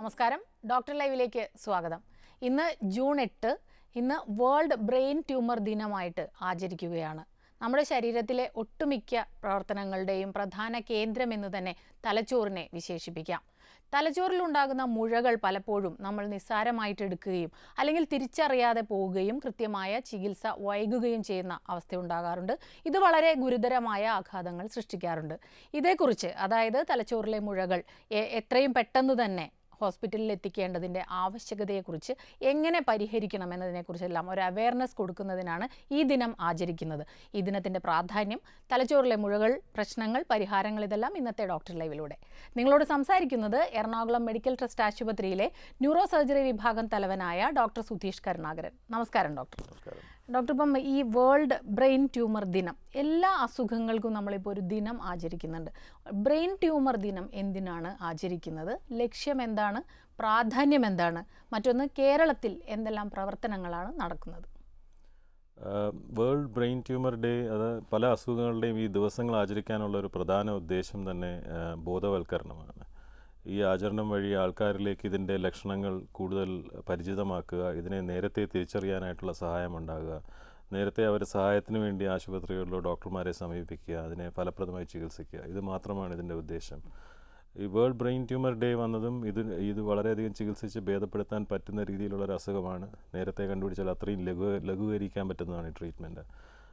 നമസ്കാരം, ഡോക്ടർ ലൈവിലേക്ക് സ്വാഗതം. ഇന്ന് ജൂൺ 8, ഇന്ന് വേൾഡ് ബ്രെയിൻ ട്യൂമർ ദിനമായിട്ട് ആചരിക്കുകയാണ്. നമ്മുടെ ശരീരത്തിലെ ഒട്ടുമിക്ക പ്രവർത്തനങ്ങളുടെയും പ്രധാന കേന്ദ്രമെന്ന് തന്നെ തലച്ചോറിനെ വിശേഷിപ്പിക്കാം. തലച്ചോറിലുണ്ടാകുന്ന മുഴകൾ പലപ്പോഴും നമ്മൾ നിസ്സാരമായിട്ട് എടുക്കുകയും അല്ലെങ്കിൽ തിരിച്ചറിയാതെ പോവുകയും കൃത്യമായ ചികിത്സ വൈകുകയും ചെയ്യുന്ന അവസ്ഥയുണ്ടാകാറുണ്ട്. ഇത് വളരെ ഗുരുതരമായ ആഘാതങ്ങൾ സൃഷ്ടിക്കാറുണ്ട്. ഇതേക്കുറിച്ച്, അതായത് തലച്ചോറിലെ മുഴകൾ എത്രയും പെട്ടെന്ന് തന്നെ ഹോസ്പിറ്റലിൽ എത്തിക്കേണ്ടതിൻ്റെ ആവശ്യകതയെക്കുറിച്ച്, എങ്ങനെ പരിഹരിക്കണം എന്നതിനെക്കുറിച്ചെല്ലാം ഒരു അവയർനെസ് കൊടുക്കുന്നതിനാണ് ഈ ദിനം ആചരിക്കുന്നത്. ഈ ദിനത്തിൻ്റെ പ്രാധാന്യം, തലച്ചോറിലെ മുഴകൾ, പ്രശ്നങ്ങൾ, പരിഹാരങ്ങൾ, ഇതെല്ലാം ഇന്നത്തെ ഡോക്ടർ ലൈവിലൂടെ. നിങ്ങളോട് സംസാരിക്കുന്നത് എറണാകുളം മെഡിക്കൽ ട്രസ്റ്റ് ആശുപത്രിയിലെ ന്യൂറോ സർജറി വിഭാഗം തലവനായ ഡോക്ടർ സുധീഷ് കരുണാകരൻ. നമസ്കാരം ഡോക്ടർ. ഡോക്ടർ, ഇപ്പം ഈ വേൾഡ് ബ്രെയിൻ ട്യൂമർ ദിനം, എല്ലാ അസുഖങ്ങൾക്കും നമ്മളിപ്പോൾ ഒരു ദിനം ആചരിക്കുന്നുണ്ട്. ബ്രെയിൻ ട്യൂമർ ദിനം എന്തിനാണ് ആചരിക്കുന്നത്? ലക്ഷ്യം എന്താണ്? പ്രാധാന്യം എന്താണ്? മറ്റൊന്ന്, കേരളത്തിൽ എന്തെല്ലാം പ്രവർത്തനങ്ങളാണ് നടക്കുന്നത്? വേൾഡ് ബ്രെയിൻ ട്യൂമർ ഡേ, അത് പല അസുഖങ്ങളുടെയും ഈ ദിവസങ്ങൾ ആചരിക്കാനുള്ള ഒരു പ്രധാന ഉദ്ദേശം തന്നെ ബോധവൽക്കരണമാണ്. ഈ ആചരണം വഴി ആൾക്കാരിലേക്ക് ഇതിൻ്റെ ലക്ഷണങ്ങൾ കൂടുതൽ പരിചിതമാക്കുക, ഇതിനെ നേരത്തെ തിരിച്ചറിയാനായിട്ടുള്ള സഹായമുണ്ടാകുക, നേരത്തെ അവർ സഹായത്തിന് വേണ്ടി ആശുപത്രികളിലോ ഡോക്ടർമാരെ സമീപിക്കുക, അതിനെ ഫലപ്രദമായി ചികിത്സിക്കുക. ഇത് മാത്രമാണ് ഇതിൻ്റെ ഉദ്ദേശം. ഈ വേൾഡ് ബ്രെയിൻ ട്യൂമർ ഡേ വന്നതും ഇത് വളരെയധികം ചികിത്സിച്ച് ഭേദപ്പെടുത്താൻ പറ്റുന്ന രീതിയിലുള്ളൊരു അസുഖമാണ്. നേരത്തെ കണ്ടുപിടിച്ചാൽ അത്രയും ലഘൂകരിക്കാൻ പറ്റുന്നതാണ് ഈ ട്രീറ്റ്മെൻറ്റ്.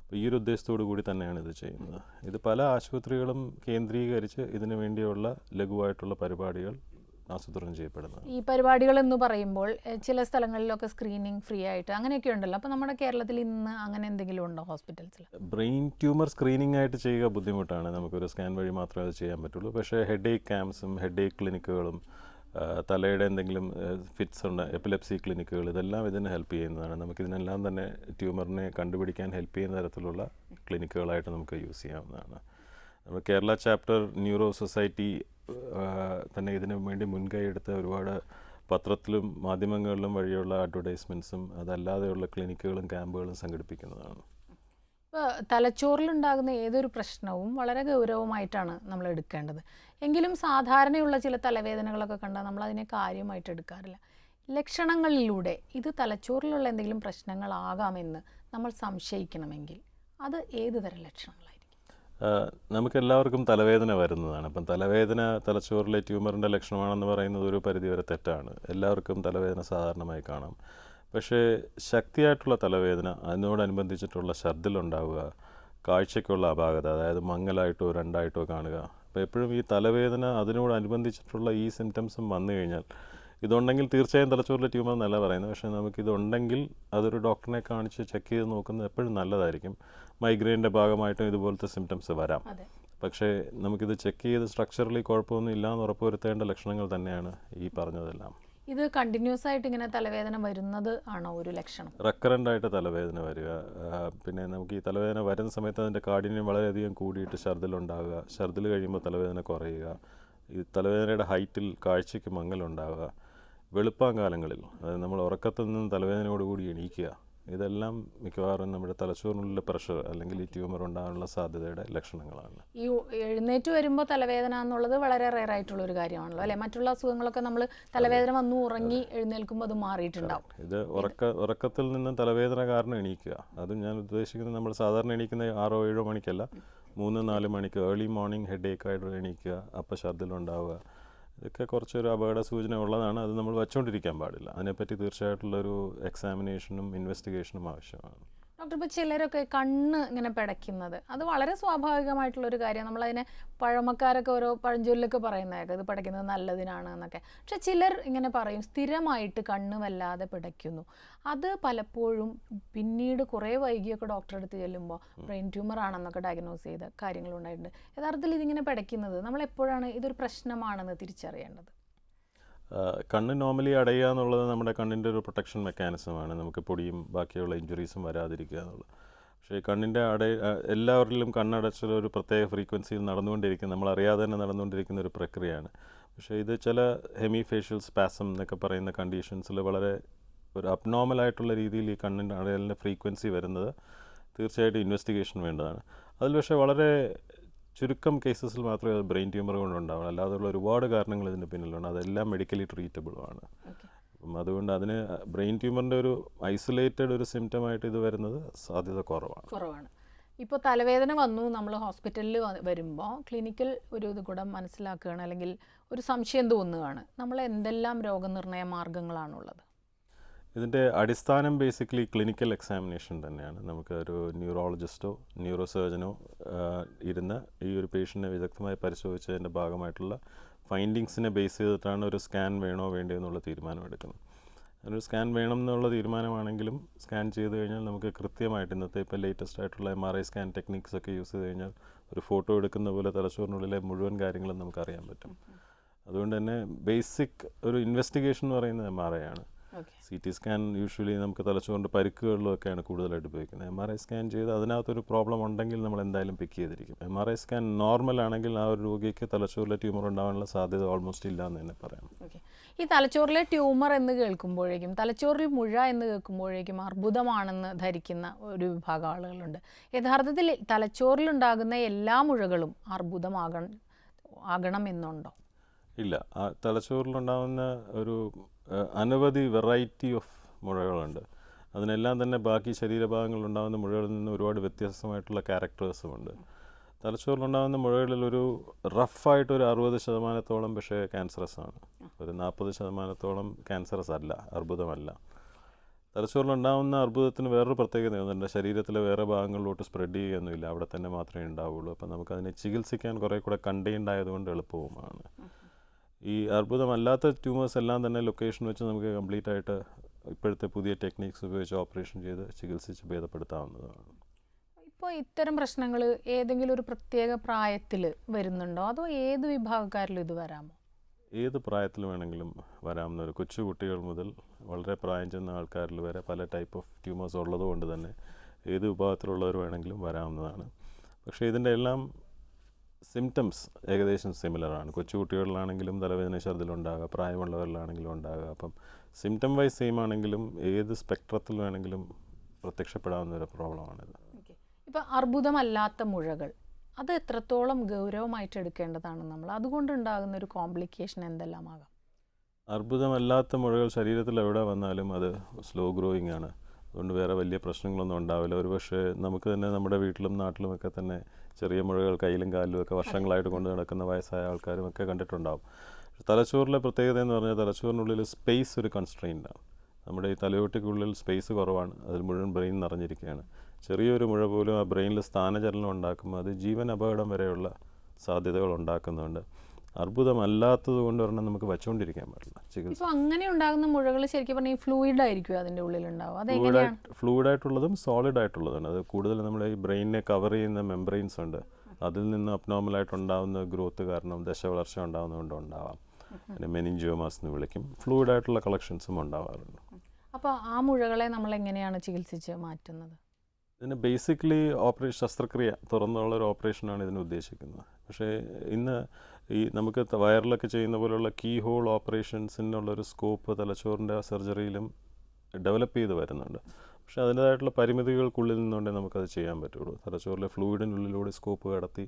അപ്പോൾ ഈ ഒരു ഉദ്ദേശത്തോടു കൂടി തന്നെയാണ് ഇത് ചെയ്യുന്നത്. ഇത് പല ആശുപത്രികളും കേന്ദ്രീകരിച്ച് ഇതിനു വേണ്ടിയുള്ള ലഘുവായിട്ടുള്ള പരിപാടികൾ ആസൂത്രണം ചെയ്യപ്പെടുന്നത്. ഈ പരിപാടികൾ എന്ന് പറയുമ്പോൾ ചില സ്ഥലങ്ങളിലൊക്കെ സ്ക്രീനിങ് ഫ്രീ ആയിട്ട് അങ്ങനെയൊക്കെ ഉണ്ടല്ലോ. അപ്പോൾ നമ്മുടെ കേരളത്തിൽ ഇന്ന് അങ്ങനെ എന്തെങ്കിലും ഉണ്ടോ ഹോസ്പിറ്റൽസിൽ? ബ്രെയിൻ ട്യൂമർ സ്ക്രീനിങ് ആയിട്ട് ചെയ്യുക ബുദ്ധിമുട്ടാണ്. നമുക്കൊരു സ്കാൻ വഴി മാത്രമേ അത് ചെയ്യാൻ പറ്റുള്ളൂ. പക്ഷേ ഹെഡേക്ക് ക്യാമ്പ്സും ഹെഡേക്ക് ക്ലിനിക്കുകളും തലയുടെ എന്തെങ്കിലും ഫിറ്റ്സ് ഉണ്ട്, എപ്പിലെപ്സി ക്ലിനിക്കുകൾ, ഇതെല്ലാം ഇതിന് ഹെൽപ്പ് ചെയ്യുന്നതാണ്. നമുക്കിതിനെല്ലാം തന്നെ ട്യൂമറിനെ കണ്ടുപിടിക്കാൻ ഹെൽപ്പ് ചെയ്യുന്ന തരത്തിലുള്ള ക്ലിനിക്കുകളായിട്ട് നമുക്ക് യൂസ് ചെയ്യാവുന്നതാണ്. നമ്മൾ കേരള ചാപ്റ്റർ ന്യൂറോ സൊസൈറ്റി തന്നെ ഇതിനു വേണ്ടി മുൻകൈ എടുത്ത ഒരുപാട് പത്രത്തിലും മാധ്യമങ്ങളിലും വഴിയുള്ള അഡ്വർടൈസ്മെൻറ്റ്സും അതല്ലാതെയുള്ള ക്ലിനിക്കുകളും ക്യാമ്പുകളും സംഘടിപ്പിക്കുന്നതാണ്. ഇപ്പോൾ തലച്ചോറിലുണ്ടാകുന്ന ഏതൊരു പ്രശ്നവും വളരെ ഗൗരവമായിട്ടാണ് നമ്മൾ എടുക്കേണ്ടത്. എങ്കിലും സാധാരണയുള്ള ചില തലവേദനകളൊക്കെ കണ്ടാൽ നമ്മൾ അതിനെ കാര്യമായിട്ട് എടുക്കാറില്ല. ലക്ഷണങ്ങളിലൂടെ ഇത് തലച്ചോറിലുള്ള എന്തെങ്കിലും പ്രശ്നങ്ങളാകാമെന്ന് നമ്മൾ സംശയിക്കണമെങ്കിൽ അത് ഏത് തരം ലക്ഷണങ്ങളായിരിക്കും? നമുക്കെല്ലാവർക്കും തലവേദന വരുന്നതാണ്. അപ്പം തലവേദന തലച്ചോറിലെ ട്യൂമറിൻ്റെ ലക്ഷണമാണെന്ന് പറയുന്നത് ഒരു പരിധിവരെ തെറ്റാണ്. എല്ലാവർക്കും തലവേദന സാധാരണമായി കാണാം. പക്ഷേ ശക്തിയായിട്ടുള്ള തലവേദന, അതിനോടനുബന്ധിച്ചിട്ടുള്ള ഛർദ്ദിലുണ്ടാവുക, കാഴ്ചയ്ക്കുള്ള അപാകത, അതായത് മങ്ങലായിട്ടോ രണ്ടായിട്ടോ കാണുക. അപ്പോൾ എപ്പോഴും ഈ തലവേദന അതിനോടനുബന്ധിച്ചിട്ടുള്ള ഈ സിംറ്റംസും വന്നു കഴിഞ്ഞാൽ, ഇതുണ്ടെങ്കിൽ തീർച്ചയായും തലച്ചോറിലെ ട്യൂമർ എന്നല്ല പറയുന്നത്, പക്ഷേ നമുക്കിതുണ്ടെങ്കിൽ അതൊരു ഡോക്ടറിനെ കാണിച്ച് ചെക്ക് ചെയ്ത് നോക്കുന്നത് എപ്പോഴും നല്ലതായിരിക്കും. മൈഗ്രെയിൻ്റെ ഭാഗമായിട്ടും ഇതുപോലത്തെ സിംറ്റംസ് വരാം. പക്ഷേ നമുക്കിത് ചെക്ക് ചെയ്ത് സ്ട്രക്ചറലി കുഴപ്പമൊന്നും ഇല്ലയെന്ന് ഉറപ്പുവരുത്തേണ്ട ലക്ഷണങ്ങൾ തന്നെയാണ് ഈ പറഞ്ഞതെല്ലാം. ഇത് കണ്ടിന്യൂസ് ആയിട്ട് ഇങ്ങനെ തലവേദന വരുന്നത് ആണോ ഒരു ലക്ഷണം? റെക്കറൻ്റായിട്ട് തലവേദന വരിക, പിന്നെ നമുക്ക് ഈ തലവേദന വരുന്ന സമയത്ത് അതിൻ്റെ കാഠിന്യം വളരെയധികം കൂടിയിട്ട് ഛർദ്ദിലുണ്ടാവുക, ഛർദ്ദിൽ കഴിയുമ്പോൾ തലവേദന കുറയുക, ഈ തലവേദനയുടെ ഹൈറ്റിൽ കാഴ്ചയ്ക്ക് മങ്ങലുണ്ടാവുക, വെളുപ്പാങ്കാലങ്ങളിൽ അതായത് നമ്മൾ ഉറക്കത്തിൽ നിന്ന് തലവേദനയോടുകൂടി എണീക്കുക, ഇതെല്ലാം മിക്കവാറും നമ്മുടെ തലച്ചോറിനുള്ള പ്രഷർ അല്ലെങ്കിൽ ഈ ട്യൂമർ ഉണ്ടാകാനുള്ള സാധ്യതയുടെ ലക്ഷണങ്ങളാണ്. ഈ എഴുന്നേറ്റ് വരുമ്പോൾ തലവേദന എന്നുള്ളത് വളരെ റെയർ ആയിട്ടുള്ള ഒരു കാര്യമാണല്ലോ അല്ലേ? മറ്റുള്ള അസുഖങ്ങളൊക്കെ നമ്മൾ തലവേദന വന്നു ഉറങ്ങി എഴുന്നേൽക്കുമ്പോൾ അത് മാറിയിട്ടുണ്ടാവും. ഇത് ഉറക്കത്തിൽ നിന്ന് തലവേദന കാരണം എണീക്കുക, അതും ഞാൻ ഉദ്ദേശിക്കുന്നത് നമ്മൾ സാധാരണ എണീക്കുന്ന 6-7 മണിക്കല്ല, 3-4 മണിക്ക് ഏർലി മോർണിംഗ് ഹെഡേക്കായിട്ട് എണീക്കുക, അപ്പം ഛർദ്ദിലുണ്ടാവുക, ഇതൊക്കെ കുറച്ചൊരു അപകട സൂചന ഉള്ളതാണ്. അത് നമ്മൾ വച്ചുകൊണ്ടിരിക്കാൻ പാടില്ല. അതിനെപ്പറ്റി തീർച്ചയായിട്ടുള്ളൊരു എക്സാമിനേഷനും ഇൻവെസ്റ്റിഗേഷനും ആവശ്യമാണ്. ഡോക്ടർ, ഇപ്പോൾ ചിലരൊക്കെ കണ്ണ് ഇങ്ങനെ പിടയ്ക്കുന്നത് അത് വളരെ സ്വാഭാവികമായിട്ടുള്ളൊരു കാര്യമാണ്. നമ്മളതിനെ പഴമക്കാരൊക്കെ ഓരോ പഴഞ്ചൊല്ലൊക്കെ പറയുന്നതൊക്കെ ഇത് പിടയ്ക്കുന്നത് നല്ലതിനാണ് എന്നൊക്കെ. പക്ഷെ ചിലർ ഇങ്ങനെ പറയും സ്ഥിരമായിട്ട് കണ്ണ് വല്ലാതെ പിടയ്ക്കുന്നു. അത് പലപ്പോഴും പിന്നീട് കുറേ വൈകിയൊക്കെ ഡോക്ടറെ അടുത്ത് ചെല്ലുമ്പോൾ ബ്രെയിൻ ട്യൂമർ ആണെന്നൊക്കെ ഡയഗ്നോസ് ചെയ്ത കാര്യങ്ങളുണ്ടായിട്ടുണ്ട്. യഥാർത്ഥത്തിൽ ഇതിങ്ങനെ പിടയ്ക്കുന്നത് നമ്മൾ എപ്പോഴാണ് ഇതൊരു പ്രശ്നമാണെന്ന് തിരിച്ചറിയേണ്ടത്? കണ്ണ് നോർമലി അടയുക എന്നുള്ളത് നമ്മുടെ കണ്ണിൻ്റെ ഒരു പ്രൊട്ടക്ഷൻ മെക്കാനിസമാണ്, നമുക്ക് പൊടിയും ബാക്കിയുള്ള ഇഞ്ചുറീസും വരാതിരിക്കുക എന്നുള്ളത്. പക്ഷേ കണ്ണിൻ്റെ എല്ലാവരിലും കണ്ണടച്ചൊരു പ്രത്യേക ഫ്രീക്വൻസിയിൽ നടന്നുകൊണ്ടിരിക്കുന്ന, നമ്മളറിയാതെ തന്നെ നടന്നുകൊണ്ടിരിക്കുന്ന ഒരു പ്രക്രിയയാണ്. പക്ഷേ ഇത് ചില ഹെമിഫേഷ്യൽ സ്പാസം എന്നൊക്കെ പറയുന്ന കണ്ടീഷൻസിൽ വളരെ ഒരു അബ്നോർമലായിട്ടുള്ള രീതിയിൽ ഈ കണ്ണിൻ്റെ അടയലിൻ്റെ ഫ്രീക്വൻസി വരുന്നത് തീർച്ചയായിട്ടും ഇൻവെസ്റ്റിഗേഷൻ വേണ്ടതാണ്. അതിൽ പക്ഷേ വളരെ ചുരുക്കം കേസസിൽ മാത്രമേ അത് ബ്രെയിൻ ട്യൂമർ കൊണ്ടുണ്ടാവുള്ളൂ. അല്ലാതെയുള്ള ഒരുപാട് കാരണങ്ങൾ ഇതിൻ്റെ പിന്നിലുണ്ട്. അതെല്ലാം മെഡിക്കലി ട്രീറ്റബിളുമാണ്. അപ്പം അതുകൊണ്ട് അതിന് ബ്രെയിൻ ട്യൂമറിൻ്റെ ഒരു ഐസൊലേറ്റഡ് ഒരു സിംറ്റമായിട്ട് ഇത് വരുന്നത് സാധ്യത കുറവാണ്. ഇപ്പോൾ തലവേദന വന്നു, നമ്മൾ ഹോസ്പിറ്റലിൽ വരുമ്പോൾ ക്ലിനിക്കൽ ഒരു ഇത് കൂടെ മനസ്സിലാക്കുകയാണ്, അല്ലെങ്കിൽ ഒരു സംശയം തോന്നുകയാണ്, നമ്മൾ എന്തെല്ലാം രോഗനിർണയ മാർഗങ്ങളാണുള്ളത്? ഇതിൻ്റെ അടിസ്ഥാനം ബേസിക്കലി ക്ലിനിക്കൽ എക്സാമിനേഷൻ തന്നെയാണ്. നമുക്ക് ഒരു ന്യൂറോളജിസ്റ്റോ ന്യൂറോ സർജനോ ഇരുന്ന് ഈ ഒരു പേഷ്യൻറ്റിനെ വിദഗ്ധമായി പരിശോധിച്ചതിൻ്റെ ഭാഗമായിട്ടുള്ള ഫൈൻഡിങ്സിനെ ബേസ് ചെയ്തിട്ടാണ് ഒരു സ്കാൻ വേണോ വേണ്ടയോ എന്നുള്ള തീരുമാനമെടുക്കുന്നത്. ഒരു സ്കാൻ വേണം എന്നുള്ള തീരുമാനമാണെങ്കിലും സ്കാൻ ചെയ്ത് കഴിഞ്ഞാൽ നമുക്ക് കൃത്യമായിട്ട് ഇന്നത്തെ ഇപ്പോൾ ലേറ്റസ്റ്റ് ആയിട്ടുള്ള MRI സ്കാൻ ടെക്നിക്സ് ഒക്കെ യൂസ് ചെയ്ത് കഴിഞ്ഞാൽ ഒരു ഫോട്ടോ എടുക്കുന്ന പോലെ തലച്ചോറിനുള്ളിലെ മുഴുവൻ കാര്യങ്ങളും നമുക്കറിയാൻ പറ്റും. അതുകൊണ്ട് തന്നെ ബേസിക് ഒരു ഇൻവെസ്റ്റിഗേഷൻ എന്ന് പറയുന്നത് MRI ആണ്. CT സ്കാൻ യൂഷ്വലി നമുക്ക് തലച്ചോറിൻ്റെ പരിക്കുകളിലൊക്കെയാണ് കൂടുതലായിട്ട് ഉപയോഗിക്കുന്നത്. MRI സ്കാൻ ചെയ്ത് അതിനകത്തൊരു പ്രോബ്ലം ഉണ്ടെങ്കിൽ നമ്മൾ എന്തായാലും പിക്ക് ചെയ്തിരിക്കും. MRI സ്കാൻ നോർമൽ ആണെങ്കിൽ ആ ഒരു രോഗിക്ക് തലച്ചോറിലെ ട്യൂമർ ഉണ്ടാകാനുള്ള സാധ്യത ഓൾമോസ്റ്റ് ഇല്ല എന്ന് തന്നെ പറയാം. ഈ തലച്ചോറിലെ ട്യൂമർ എന്ന് കേൾക്കുമ്പോഴേക്കും, തലച്ചോറിൽ മുഴ എന്ന് കേൾക്കുമ്പോഴേക്കും അർബുദമാണെന്ന് ധരിക്കുന്ന ഒരു വിഭാഗം ആളുകളുണ്ട്. യഥാർത്ഥത്തിൽ തലച്ചോറിലുണ്ടാകുന്ന എല്ലാ മുഴകളും ആകണമെന്നുണ്ടോ? ഇല്ല. തലച്ചോറിലുണ്ടാകുന്ന ഒരു അനവധി വെറൈറ്റി ഓഫ് മുഴകളുണ്ട്. അതിനെല്ലാം തന്നെ ബാക്കി ശരീരഭാഗങ്ങളിലുണ്ടാകുന്ന മുഴകളിൽ നിന്ന് ഒരുപാട് വ്യത്യസ്തമായിട്ടുള്ള ക്യാരക്ടേഴ്സുമുണ്ട്. തലച്ചോറിലുണ്ടാകുന്ന മുഴകളിൽ ഒരു റഫായിട്ടൊരു 60% പക്ഷേ ക്യാൻസറസ് ആണ്. ഒരു 40% ക്യാൻസറസ് അല്ല, അർബുദമല്ല. തലച്ചോറിലുണ്ടാകുന്ന അർബുദത്തിന് വേറൊരു പ്രത്യേകതയൊന്നുണ്ട്. ശരീരത്തിലെ വേറെ ഭാഗങ്ങളിലോട്ട് സ്പ്രെഡ് ചെയ്യുകയൊന്നുമില്ല, അവിടെ തന്നെ മാത്രമേ ഉണ്ടാവുള്ളൂ. അപ്പം നമുക്കതിനെ ചികിത്സിക്കാൻ കുറേ കൂടെ കണ്ടെയ്ൻഡ് ആയതുകൊണ്ട് എളുപ്പവുമാണ്. ഈ അർബുദമല്ലാത്ത ട്യൂമേഴ്സ് എല്ലാം തന്നെ ലൊക്കേഷൻ വെച്ച് നമുക്ക് കംപ്ലീറ്റ് ആയിട്ട് ഇപ്പോഴത്തെ പുതിയ ടെക്നിക്സ് ഉപയോഗിച്ച് ഓപ്പറേഷൻ ചെയ്ത് ചികിത്സിച്ച് ഭേദപ്പെടുത്താവുന്നതാണ്. ഇപ്പോൾ ഇത്തരം പ്രശ്നങ്ങൾ ഏതെങ്കിലും ഒരു പ്രത്യേക പ്രായത്തിൽ വരുന്നുണ്ടോ, അതോ ഏത് വിഭാഗക്കാരിലും ഇത് വരാമോ? ഏത് പ്രായത്തിൽ വേണമെങ്കിലും വരാവുന്ന ഒരു കൊച്ചു കുട്ടികൾ മുതൽ വളരെ പ്രായം ചെന്ന ആൾക്കാരിൽ വരെ പല ടൈപ്പ് ഓഫ് ട്യൂമേഴ്സ് ഉള്ളതുകൊണ്ട് തന്നെ ഏത് വിഭാഗത്തിലുള്ളവർ വേണമെങ്കിലും വരാവുന്നതാണ്. പക്ഷേ ഇതിൻ്റെ എല്ലാം സിംറ്റംസ് ഏകദേശം സിമിലറാണ്. കൊച്ചുകുട്ടികളിലാണെങ്കിലും തലവേദന ഛർദ്ദിലുണ്ടാകുക, പ്രായമുള്ളവരിലാണെങ്കിലും ഉണ്ടാകുക. അപ്പം സിംറ്റം വൈസ് സെയിം ആണെങ്കിലും ഏത് സ്പെക്ട്രത്തിൽ വേണമെങ്കിലും പ്രത്യക്ഷപ്പെടാവുന്ന ഒരു പ്രോബ്ലമാണിത്. ഇപ്പം അർബുദമല്ലാത്ത മുഴകൾ അത് എത്രത്തോളം ഗൗരവമായിട്ട് എടുക്കേണ്ടതാണ് നമ്മൾ? അതുകൊണ്ടുണ്ടാകുന്ന ഒരു കോംപ്ലിക്കേഷൻ എന്തെല്ലാമാകാം? അർബുദമല്ലാത്ത മുഴകൾ ശരീരത്തിൽ എവിടെ വന്നാലും അത് സ്ലോ ഗ്രോയിങ് ആണ്. അതുകൊണ്ട് വേറെ വലിയ പ്രശ്നങ്ങളൊന്നും ഉണ്ടാവില്ല. ഒരുപക്ഷെ നമുക്ക് തന്നെ നമ്മുടെ വീട്ടിലും നാട്ടിലുമൊക്കെ തന്നെ ചെറിയ മുഴകൾ കയ്യിലും കാലിലും ഒക്കെ വർഷങ്ങളായിട്ട് കൊണ്ട് നടക്കുന്ന വയസ്സായ ആൾക്കാരും ഒക്കെ കണ്ടിട്ടുണ്ടാവും. തലച്ചോറിലെ പ്രത്യേകത എന്ന് പറഞ്ഞാൽ തലച്ചോറിനുള്ളിൽ സ്പേസ് ഒരു കൺസ്ട്രെയിൻ്റാണ്. നമ്മുടെ ഈ തലയോട്ടിക്കുള്ളിൽ സ്പേസ് കുറവാണ്, അതിൽ മുഴുവൻ ബ്രെയിൻ നിറഞ്ഞിരിക്കുകയാണ്. ചെറിയൊരു മുഴ പോലും ആ ബ്രെയിനിൽ സ്ഥാനചലനം ഉണ്ടാക്കുമ്പോൾ അത് ജീവൻ അപകടം വരെയുള്ള സാധ്യതകൾ ഉണ്ടാക്കുന്നുണ്ട്. അർബുദമല്ലാത്തത് കൊണ്ട് പറഞ്ഞാൽ നമുക്ക് വച്ചുകൊണ്ടിരിക്കാൻ പറ്റില്ല ചികിത്സ. ഇപ്പോൾ അങ്ങനെ ഉണ്ടാകുന്ന മുഴകൾ ശരിക്കും പറഞ്ഞാൽ ഫ്ലൂയിഡ് ആയിരിക്കും അതിൻ്റെ ഉള്ളിലുണ്ടാവും. ഫ്ലൂയിഡായിട്ടുള്ളതും സോളിഡ് ആയിട്ടുള്ളതാണ്. അത് കൂടുതൽ നമ്മുടെ ഈ ബ്രെയിനിനെ കവർ ചെയ്യുന്ന മെംബ്രെയിൻസ് ഉണ്ട്, അതിൽ നിന്ന് അബ്നോർമലായിട്ടുണ്ടാകുന്ന ഗ്രോത്ത് കാരണം ദശവളർച്ച ഉണ്ടാകുന്നതുകൊണ്ട് ഉണ്ടാവാം. പിന്നെ മെനിഞ്ചിയോമാസ് എന്ന് വിളിക്കും. ഫ്ലൂയിഡായിട്ടുള്ള കളക്ഷൻസും ഉണ്ടാവാറുണ്ട്. അപ്പോൾ ആ മുഴകളെ നമ്മൾ എങ്ങനെയാണ് ചികിത്സിച്ച് മാറ്റുന്നത്? ഇതിന് ബേസിക്കലി ശസ്ത്രക്രിയ തുറന്നുള്ളൊരു ഓപ്പറേഷനാണ് ഇതിന് ഉദ്ദേശിക്കുന്നത്. പക്ഷേ ഇന്ന് ഈ നമുക്ക് വയറിലൊക്കെ ചെയ്യുന്ന പോലെയുള്ള കീ ഹോൾ ഓപ്പറേഷൻസിനുള്ളൊരു സ്കോപ്പ് തലച്ചോറിൻ്റെ സർജറിയിലും ഡെവലപ്പ് ചെയ്ത് വരുന്നുണ്ട്. പക്ഷേ അതിൻ്റേതായിട്ടുള്ള പരിമിതികൾക്കുള്ളിൽ നിന്നുകൊണ്ടേ നമുക്കത് ചെയ്യാൻ പറ്റുള്ളൂ. തലച്ചോറിലെ ഫ്ലൂയിഡിനുള്ളിലൂടെ സ്കോപ്പ് കടത്തി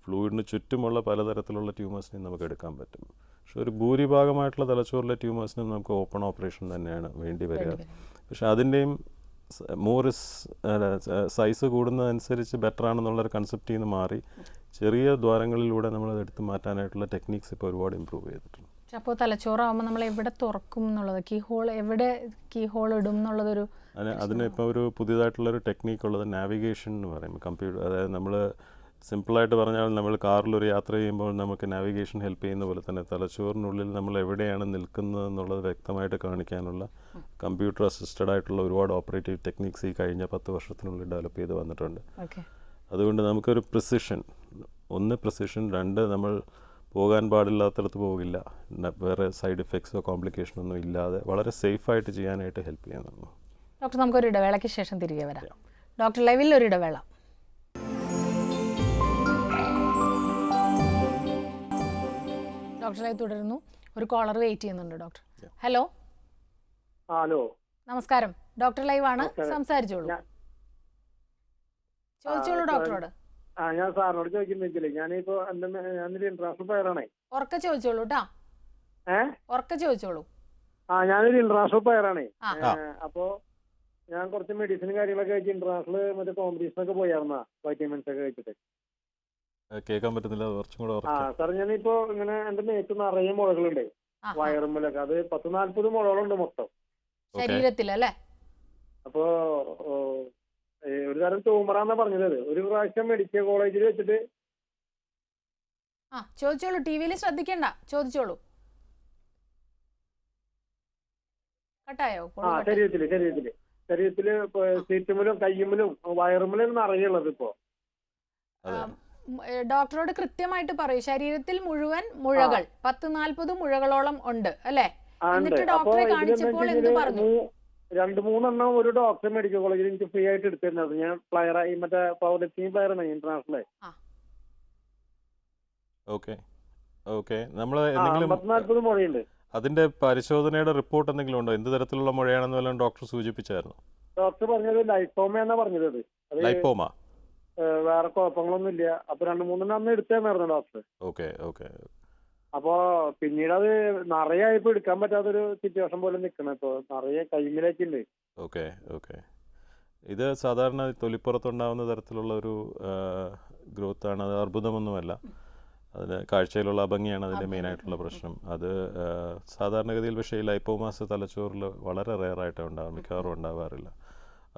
ഫ്ലൂയിഡിന് ചുറ്റുമുള്ള പലതരത്തിലുള്ള ട്യൂമേഴ്സിനെയും നമുക്ക് എടുക്കാൻ പറ്റും. പക്ഷേ ഒരു ഭൂരിഭാഗമായിട്ടുള്ള തലച്ചോറിലെ ട്യൂമേഴ്സിനും നമുക്ക് ഓപ്പൺ ഓപ്പറേഷൻ തന്നെയാണ് വേണ്ടി വരിക. പക്ഷേ അതിൻ്റെയും സൈസ് കൂടുന്നതനുസരിച്ച് ബെറ്റർ ആണെന്നുള്ളൊരു കൺസെപ്റ്റിൽ നിന്ന് മാറി ചെറിയ ദ്വാരങ്ങളിലൂടെ നമ്മളത് എടുത്ത് മാറ്റാനായിട്ടുള്ള ടെക്നിക്സ് ഇപ്പോൾ ഒരുപാട് ഇമ്പ്രൂവ് ചെയ്തിട്ടുണ്ട്. അപ്പോൾ തലച്ചോറാകുമ്പോൾ നമ്മൾ എവിടെ തുറക്കും എന്നുള്ളത്, എവിടെ കീ ഹോൾ ഇടും എന്നുള്ളതൊരു അതിന് ഇപ്പോൾ ഒരു പുതിയതായിട്ടുള്ളൊരു ടെക്നിക്ക് ഉള്ളത് നാവിഗേഷൻ എന്ന് പറയും. കമ്പ്യൂട്ടർ, അതായത് നമ്മൾ സിമ്പിളായിട്ട് പറഞ്ഞാൽ നമ്മൾ കാറിലൊരു യാത്ര ചെയ്യുമ്പോൾ നമുക്ക് നാവിഗേഷൻ ഹെൽപ്പ് ചെയ്യുന്ന പോലെ തന്നെ തലച്ചോറിനുള്ളിൽ നമ്മൾ എവിടെയാണ് നിൽക്കുന്നത് എന്നുള്ളത് വ്യക്തമായിട്ട് കാണിക്കാനുള്ള കമ്പ്യൂട്ടർ അസിസ്റ്റഡ് ആയിട്ടുള്ള ഒരുപാട് ഓപ്പറേറ്റീവ് ടെക്നിക്സ് ഈ കഴിഞ്ഞ 10 വർഷത്തിനുള്ളിൽ ഡെവലപ്പ് ചെയ്ത് വന്നിട്ടുണ്ട്. അതുകൊണ്ട് നമുക്കൊരു പ്രിസിഷൻ, 2 നമ്മൾ പോകാൻ പാടില്ലാത്തടത്ത് പോകില്ല, വേറെ സൈഡ് എഫക്ട്സോ കോംപ്ലിക്കേഷനോ ഒന്നും ഇല്ലാതെ വളരെ സേഫായിട്ട് ചെയ്യാനായിട്ട് ഹെൽപ്പ് ചെയ്യുന്നു. ഡോക്ടർ, നമുക്കൊരു ഇടവേളയ്ക്ക് ശേഷം തിരികെ വരാം. ഡോക്ടർ ലൈവിൽ ഒരു ഇടവേള. ഡോക്ടർ ലൈവ് തുടരുന്നു. ഒരു കോളർ വെയിറ്റ് ചെയ്യുന്നുണ്ട്. Doctor hello. ഹലോ, നമസ്കാരം. ഡോക്ടർ ലൈവ് ആണ്, സംസാരിച്ചോളൂ. ചോദിച്ചോളൂ ഡോക്ടറോട്. ഞാൻ സാറിനോട് ചോദിക്കുന്നില്ലേ, ഞാനിപ്പോ ഞാനൊരു ഇന്റർനാഷണൽ പ്ലെയറാണേ. ഉറക്കെ ചോദിച്ചോളൂ കേട്ടാ, ഉറക്കെ ചോദിച്ചോളൂ. ഞാനൊരു ഇന്റർനാഷണൽ പ്ലെയറാണേ. ആ. അപ്പോ ഞാൻ കുറച്ച് മെഡിസിനും കാര്യങ്ങളൊക്കെ കഴിച്ച് ഇന്റർനാഷണൽ മറ്റേ കോമ്പറ്റീഷനൊക്കെ പോയായിരുന്ന വൈറ്റമിൻസ് ഒക്കെ കഴിച്ചിട്ട്. കേൾക്കാൻ പറ്റുന്നില്ല, കുറച്ചും കൂടെ ഉറക്കെ. സാർ ഞാനിപ്പോ ഇങ്ങനെ എന്റെ മേത്ത് നിറയെ മുഴകളുണ്ട്, വയറുമ്പിലൊക്കെ. അത് 40-40 മുഴകളുണ്ട് മൊത്തം ശരീരത്തിലല്ലേ? അപ്പോ ഒരു തരം ട്യൂമറാന്നാ പറഞ്ഞത്. ഒരു പ്രാവശ്യം മെഡിക്കൽ കോളേജിൽ വെച്ചിട്ട്. ചോദിച്ചോളൂ, ടിവിയിൽ ശ്രദ്ധിക്കണ്ട, ചോദിച്ചോളൂ. കട്ടായോ? ശരീരത്തില് സീറ്റുമ്പിലും കയ്യുമ്പിലും വയറുമ്പിലും നിറയുള്ളത് ഇപ്പോ. ഡോക്ടറോട് കൃത്യമായിട്ട് പറയൂ, ശരീരത്തിൽ മുഴുവൻ മുഴകൾ 10-40 മുഴകളോളം ഉണ്ട് അല്ലേ? എന്നിട്ട് ഡോക്ടറെ കാണിച്ചപ്പോൾ എന്ത് പറഞ്ഞു? 2-3 ഒരു ഡോക്ടർ മെഡിക്കൽ കോളേജിൽ എനിക്ക് ഫ്രീ ആയിട്ട് എടുത്തിരുന്നത്. ഞാൻ പ്ലെയറായി, മറ്റേ പവർ ലിഫ്റ്റിംഗ് പ്ലെയറാണ് ഇന്റർനാഷണൽ. നമ്മള് 40 മുഴയുണ്ട്. അതിന്റെ പരിശോധനയുടെ റിപ്പോർട്ട് എന്തെങ്കിലും ഉണ്ടോ? എന്ത് തരത്തിലുള്ള മുഴയാണെന്ന് വല്ലതും ഡോക്ടർ സൂചിപ്പിച്ചായിരുന്നു? ഡോക്ടർ പറഞ്ഞത് ലൈപ്പോമ എന്നാ പറഞ്ഞത്. ലൈപ്പോമ, വേറെ കുഴപ്പങ്ങളൊന്നും ഇല്ല. അപ്പൊ 2-3 അന്ന് എടുത്തേന്നായിരുന്നു ഡോക്ടർ. അപ്പൊ പിന്നീട് അത് നിറയായിപ്പോ എടുക്കാൻ പറ്റാത്തൊരു സിറ്റുവേഷൻ പോലെ നിക്കണം. ഇപ്പൊ നിറയെ കൈമിലേക്ക് ഉണ്ട്. ഇത് സാധാരണ തൊലിപ്പുറത്തുണ്ടാവുന്ന തരത്തിലുള്ള ഒരു ഗ്രോത്ത് ആണ്. അത് അർബുദമൊന്നുമല്ല. അതിന് കാഴ്ചയിലുള്ള അഭംഗിയാണ് അതിൻ്റെ മെയിനായിട്ടുള്ള പ്രശ്നം. അത് സാധാരണഗതിയിൽ പക്ഷേ ഈ ലൈപ്പോമാസ് തലച്ചോറിൽ വളരെ റെയറായിട്ടാണ് ഉണ്ടാകും, മിക്കവാറും ഉണ്ടാവാറില്ല.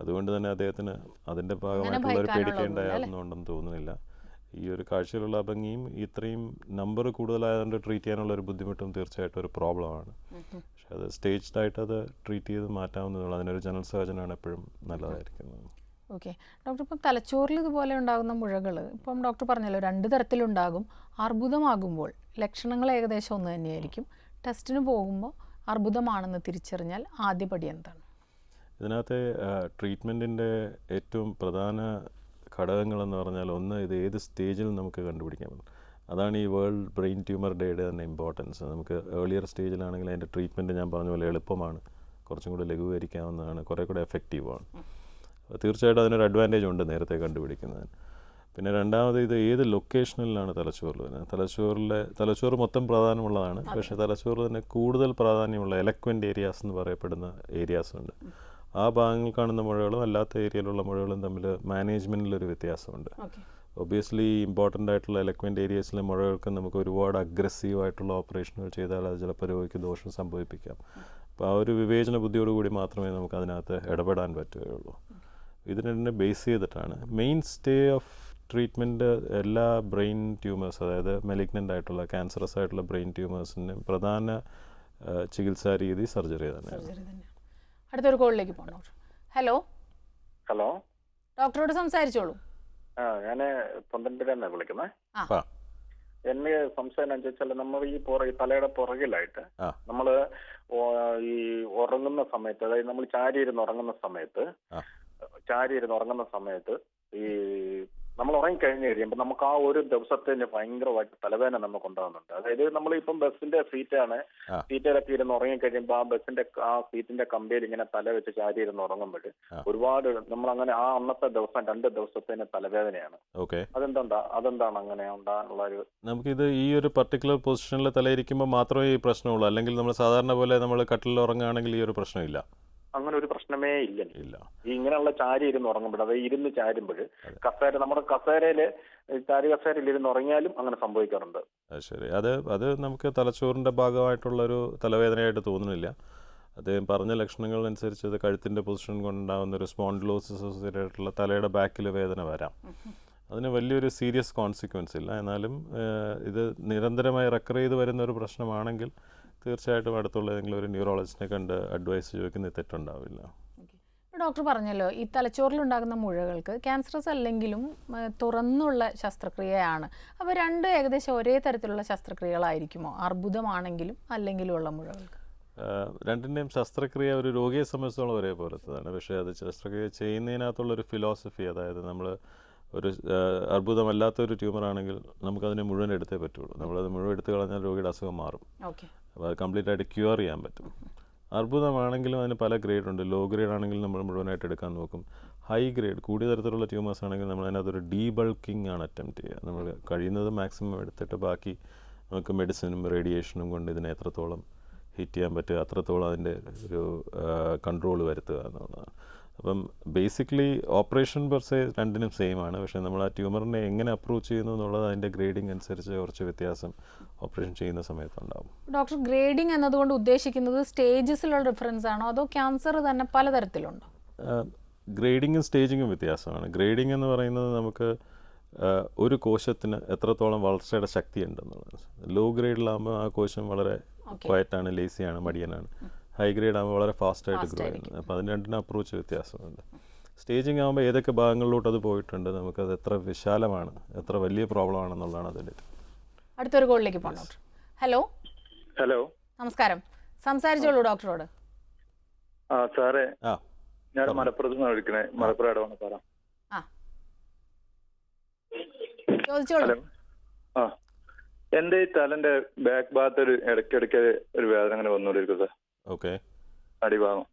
അതുകൊണ്ട് തന്നെ അദ്ദേഹത്തിന് അതിൻ്റെ ഭാഗമായിട്ടുള്ളൊരു പേടിക്കേണ്ടായിരുന്നുണ്ടെന്ന് തോന്നുന്നില്ല. ഈ ഒരു കാഴ്ചയിലുള്ള അഭംഗിയും ഇത്രയും നമ്പർ കൂടുതലായതുകൊണ്ട് ട്രീറ്റ് ചെയ്യാനുള്ള ഒരു ബുദ്ധിമുട്ടും തീർച്ചയായിട്ടും ഒരു പ്രോബ്ലമാണ്. പക്ഷെ അത് സ്റ്റേജ്ഡ് ആയിട്ട് അത് ട്രീറ്റ് ചെയ്ത് മാറ്റാവുന്നതുള്ളൂ. അതിനൊരു ജനറൽ സർജനാണ് എപ്പോഴും നല്ലതായിരിക്കുന്നത്. ഓക്കെ ഡോക്ടർ, ഇപ്പം തലച്ചോറിൽ ഇതുപോലെ ഉണ്ടാകുന്ന മുഴകൾ ഇപ്പം ഡോക്ടർ പറഞ്ഞല്ലോ 2 തരത്തിലുണ്ടാകും. അർബുദമാകുമ്പോൾ ലക്ഷണങ്ങൾ ഏകദേശം ഒന്ന് തന്നെയായിരിക്കും. ടെസ്റ്റിന് പോകുമ്പോൾ അർബുദമാണെന്ന് തിരിച്ചറിഞ്ഞാൽ ആദ്യപടി എന്താണ്? ഇതിനകത്തെ ട്രീറ്റ്മെൻറ്റിൻ്റെ ഏറ്റവും പ്രധാന ഘടകങ്ങളെന്ന് പറഞ്ഞാൽ, ഒന്ന്, ഇത് ഏത് സ്റ്റേജിൽ നമുക്ക് കണ്ടുപിടിക്കാൻ പറ്റും. അതാണ് ഈ വേൾഡ് ബ്രെയിൻ ട്യൂമർ ഡേയുടെ തന്നെ ഇമ്പോർട്ടൻസ്. നമുക്ക് ഏർലിയർ സ്റ്റേജിലാണെങ്കിൽ അതിൻ്റെ ട്രീറ്റ്മെൻറ്റ് ഞാൻ പറഞ്ഞ പോലെ എളുപ്പമാണ്, കുറച്ചും കൂടെ ലഘൂകരിക്കാവുന്നതാണ്, കുറേ കൂടെ എഫക്റ്റീവാണ്. തീർച്ചയായിട്ടും അതിനൊരു അഡ്വാൻറ്റേജ് ഉണ്ട് നേരത്തെ കണ്ടുപിടിക്കുന്നതിന്. പിന്നെ രണ്ടാമത്, ഇത് ഏത് ലൊക്കേഷനിലാണ് തലച്ചോറിൽ വരുന്നത്. തലച്ചോറ് മൊത്തം പ്രാധാന്യമുള്ളതാണ്. പക്ഷേ തലച്ചോറ് തന്നെ കൂടുതൽ പ്രാധാന്യമുള്ള എലക്വൻ്റ് ഏരിയാസ് എന്ന് പറയപ്പെടുന്ന ഏരിയാസ് ഉണ്ട്. ആ ഭാഗങ്ങൾ കാണുന്ന മുഴകളും അല്ലാത്ത ഏരിയയിലുള്ള മുഴകളും തമ്മിൽ മാനേജ്മെൻറ്റിലൊരു വ്യത്യാസമുണ്ട്. ഒബിയസ്ലി ഇമ്പോർട്ടൻ്റ് ആയിട്ടുള്ള എലക്വൻ്റ് ഏരിയസിലെ മുഴകൾക്ക് നമുക്ക് ഒരുപാട് അഗ്രസീവായിട്ടുള്ള ഓപ്പറേഷനുകൾ ചെയ്താൽ അത് ചിലപ്പോൾ രോഗിക്ക് ദോഷം സംഭവിപ്പിക്കാം. അപ്പോൾ ആ ഒരു വിവേചന ബുദ്ധിയോടുകൂടി മാത്രമേ നമുക്ക് അതിനകത്ത് ഇടപെടാൻ പറ്റുകയുള്ളൂ. ഇതിനെ ബേസ് ചെയ്തിട്ടാണ് മെയിൻ സ്റ്റേ ഓഫ് ട്രീറ്റ്മെൻറ്റ്. എല്ലാ ബ്രെയിൻ ട്യൂമേഴ്സ്, അതായത് മെലിഗ്നൻ്റ് ആയിട്ടുള്ള ക്യാൻസറസ് ആയിട്ടുള്ള ബ്രെയിൻ ട്യൂമേഴ്സിൻ്റെ പ്രധാന ചികിത്സാ രീതി സർജറി തന്നെയാണ്. അടുത്തൊരു കോളിലേക്ക് പോകണം. ഹലോ ഹലോ ഡോക്ടറോട് സംസാരിച്ചോളൂ. ഞാൻ പന്ത്രണ്ടിലാണ് വിളിക്കുന്നത്. എന്നെ സംശയം എന്താ വെച്ചാൽ, നമ്മൾ ഈ തലയുടെ പുറകിലായിട്ട് നമ്മൾ ഈ ഉറങ്ങുന്ന സമയത്ത്, അതായത് നമ്മൾ ചാരിയിരുന്ന് ഉറങ്ങുന്ന സമയത്ത് ഈ നമ്മൾ ഉറങ്ങിക്കഴിഞ്ഞ് കഴിയുമ്പോൾ നമുക്ക് ആ ഒരു ദിവസത്തിന് ഭയങ്കരമായിട്ട് തലവേദന നമുക്ക് ഉണ്ടാകുന്നുണ്ട്. അതായത് നമ്മളിപ്പം ബസ്സിന്റെ സീറ്റിലൊക്കെ ഇരുന്ന് ഉറങ്ങിക്കഴിയുമ്പോൾ ആ ബസ്സിന്റെ ആ സീറ്റിന്റെ കമ്പിയിൽ ഇങ്ങനെ തല വെച്ച് ചാരി ഇരുന്ന് ഉറങ്ങുമ്പോൾ ഒരുപാട് നമ്മളങ്ങനെ ആ അന്നത്തെ ദിവസം 2 ദിവസത്തിന് തലവേദനയാണ്. അതെന്താണ് അങ്ങനെ ഉണ്ടാകാനുള്ള ഒരു? നമുക്കിത് ഈ ഒരു പർട്ടിക്കുലർ പൊസിഷനിൽ തലയിരിക്കുമ്പോൾ മാത്രമേ ഈ പ്രശ്നമുള്ളൂ. അല്ലെങ്കിൽ നമ്മൾ സാധാരണ പോലെ നമ്മൾ കട്ടിലിൽ ഉറങ്ങുകയാണെങ്കിൽ ഈ ഒരു പ്രശ്നമില്ല. അങ്ങനെ ഒരു പ്രശ്നമേ ഇല്ല. ഈ ഇങ്ങനെയുള്ള ചാരി ഇരുന്ന് ഉറങ്ങുമ്പോൾ, അതായത് ഇരുന്ന് ചാരുമ്പോൾ നമ്മുടെ കസേരയിൽ ഇരുന്ന് ഉറങ്ങിയാലും അങ്ങനെ സംഭവിക്കാറുണ്ട്. ശരി, അത് നമുക്ക് തലച്ചോറിൻ്റെ ഭാഗമായിട്ടുള്ളൊരു തലവേദനയായിട്ട് തോന്നുന്നില്ല. അദ്ദേഹം പറഞ്ഞ ലക്ഷണങ്ങൾ അനുസരിച്ച് അത് കഴുത്തിൻ്റെ പൊസിഷൻ കൊണ്ടുണ്ടാകുന്ന ഒരു സ്പോണ്ടിലോസിസ് അസോസിയേറ്റഡ് ആയിട്ടുള്ള തലയുടെ ബാക്കിൽ വേദന വരാം. അതിന് വലിയൊരു സീരിയസ് കോൺസിക്വൻസ് ഇല്ല. എന്നാലും ഇത് നിരന്തരമായി റെക്കർ ചെയ്ത് വരുന്ന ഒരു പ്രശ്നമാണെങ്കിൽ തീർച്ചയായിട്ടും അടുത്തുള്ള ഏതെങ്കിലും ഒരു ന്യൂറോളജിസ്റ്റിനെ കണ്ട് അഡ്വൈസ് ചോദിക്കുന്നത് തെറ്റുണ്ടാവില്ല. ഡോക്ടർ പറഞ്ഞല്ലോ, ഈ തലച്ചോറിലുണ്ടാകുന്ന മുഴകൾക്ക് ക്യാൻസറസ് അല്ലെങ്കിലും തുറന്നുള്ള ശസ്ത്രക്രിയയാണ്. അപ്പോൾ 2 ഏകദേശം ഒരേ തരത്തിലുള്ള ശസ്ത്രക്രിയകളായിരിക്കുമോ, അർബുദമാണെങ്കിലും അല്ലെങ്കിലും ഉള്ള മുഴകൾക്ക്? രണ്ടിൻ്റെയും ശസ്ത്രക്രിയ ഒരു രോഗിയെ സംബന്ധിച്ചോളം ഒരേപോലത്തതാണ്. പക്ഷേ അത് ശസ്ത്രക്രിയ ചെയ്യുന്നതിനകത്തുള്ളൊരു ഫിലോസഫി, അതായത് നമ്മൾ ഒരു അർബുദമല്ലാത്തൊരു ട്യൂമറാണെങ്കിൽ നമുക്കതിനെ മുഴുവൻ എടുത്തേ പറ്റുള്ളൂ. നമ്മളത് മുഴുവൻ എടുത്തു കളഞ്ഞാൽ രോഗിയുടെ അസുഖം മാറും. അപ്പോൾ അത് കംപ്ലീറ്റ് ആയിട്ട് ക്യൂർ ചെയ്യാൻ പറ്റും. അർബുദമാണെങ്കിലും അതിന് പല ഗ്രേഡ് ഉണ്ട്. ലോ ഗ്രേഡ് ആണെങ്കിലും നമ്മൾ മുഴുവനായിട്ട് എടുക്കാൻ നോക്കും. ഹൈ ഗ്രേഡ് കൂടിയ തരത്തിലുള്ള ട്യൂമേഴ്സ് ആണെങ്കിൽ നമ്മൾ അതിനകത്തൊരു ഡീബൾക്കിംഗ് ആണ് അറ്റംപ്റ്റ് ചെയ്യുക. നമ്മൾ കഴിയുന്നത് മാക്സിമം എടുത്തിട്ട് ബാക്കി നമുക്ക് മെഡിസിനും റേഡിയേഷനും കൊണ്ട് ഇതിനെ എത്രത്തോളം ഹിറ്റ് ചെയ്യാൻ പറ്റുക അത്രത്തോളം അതിൻ്റെ ഒരു കൺട്രോൾ വരുത്തുക എന്നുള്ളതാണ്. അപ്പം ബേസിക്കലി ഓപ്പറേഷൻ പെർസെ രണ്ടിനും സെയിം ആണ്. പക്ഷേ നമ്മൾ ആ ട്യൂമറിനെ എങ്ങനെ അപ്രോച്ച് ചെയ്യുന്നു എന്നുള്ളത് അതിൻ്റെ ഗ്രേഡിംഗ് അനുസരിച്ച് കുറച്ച് വ്യത്യാസം ഓപ്പറേഷൻ ചെയ്യുന്ന സമയത്തുണ്ടാവും. ഡോക്ടർ, ഗ്രേഡിംഗ് എന്നതുകൊണ്ട് ഉദ്ദേശിക്കുന്നത് സ്റ്റേജസിലുള്ള ഡിഫറൻസ് ആണോ അതോ ക്യാൻസർ തന്നെ പലതരത്തിലുണ്ടോ? ഗ്രേഡിങ്ങും സ്റ്റേജിങ്ങും വ്യത്യാസമാണ്. ഗ്രേഡിംഗ് എന്ന് പറയുന്നത് നമുക്ക് ഒരു കോശത്തിന് എത്രത്തോളം വളർച്ചയുടെ ശക്തി ഉണ്ടെന്നുള്ളത്. ലോ ഗ്രേഡിലാകുമ്പോൾ ആ കോശം വളരെ ക്വയറ്റാണ്, ലേസിയാണ്, മടിയനാണ്. ഹൈ ഗ്രേഡ് ആകുമ്പോൾ വളരെ ഫാസ്റ്റായിട്ട് ഗ്രോ ചെയ്യുന്നത്. അപ്പോൾ അതിന് രണ്ടിനും അപ്രോച്ച് വ്യത്യാസമുണ്ട്. സ്റ്റേജിങ് ആകുമ്പോൾ ഏതൊക്കെ ഭാഗങ്ങളിലോട്ട് അത് പോയിട്ടുണ്ട്, നമുക്കത് എത്ര വിശാലമാണ്, എത്ര വലിയ പ്രോബ്ലം ആണെന്നുള്ളതാണ് അതിൻ്റെ. അടുത്തൊരു കോളിലേക്ക് പോകാം ഡോക്ടർ. ഹലോ. ഹലോ, നമസ്കാരം. സംസാരിച്ചോളൂ ഡോക്ടറോട്. സാറേ, ഞാൻ മലപ്പുറത്ത് നിന്ന് വിളിക്കണേ. മലപ്പുറം ഇടവണ്ണപ്പാറ. ചോദിച്ചോളൂ. എന്റെ ഈ തലന്റെ ബാക്ക് ഭാഗത്ത് ഒരു ഇടയ്ക്കിടയ്ക്ക് ഒരു വേദന അങ്ങനെ വന്നുകൊണ്ടിരിക്കും സാർ. ഓക്കെ. അടിഭാഗം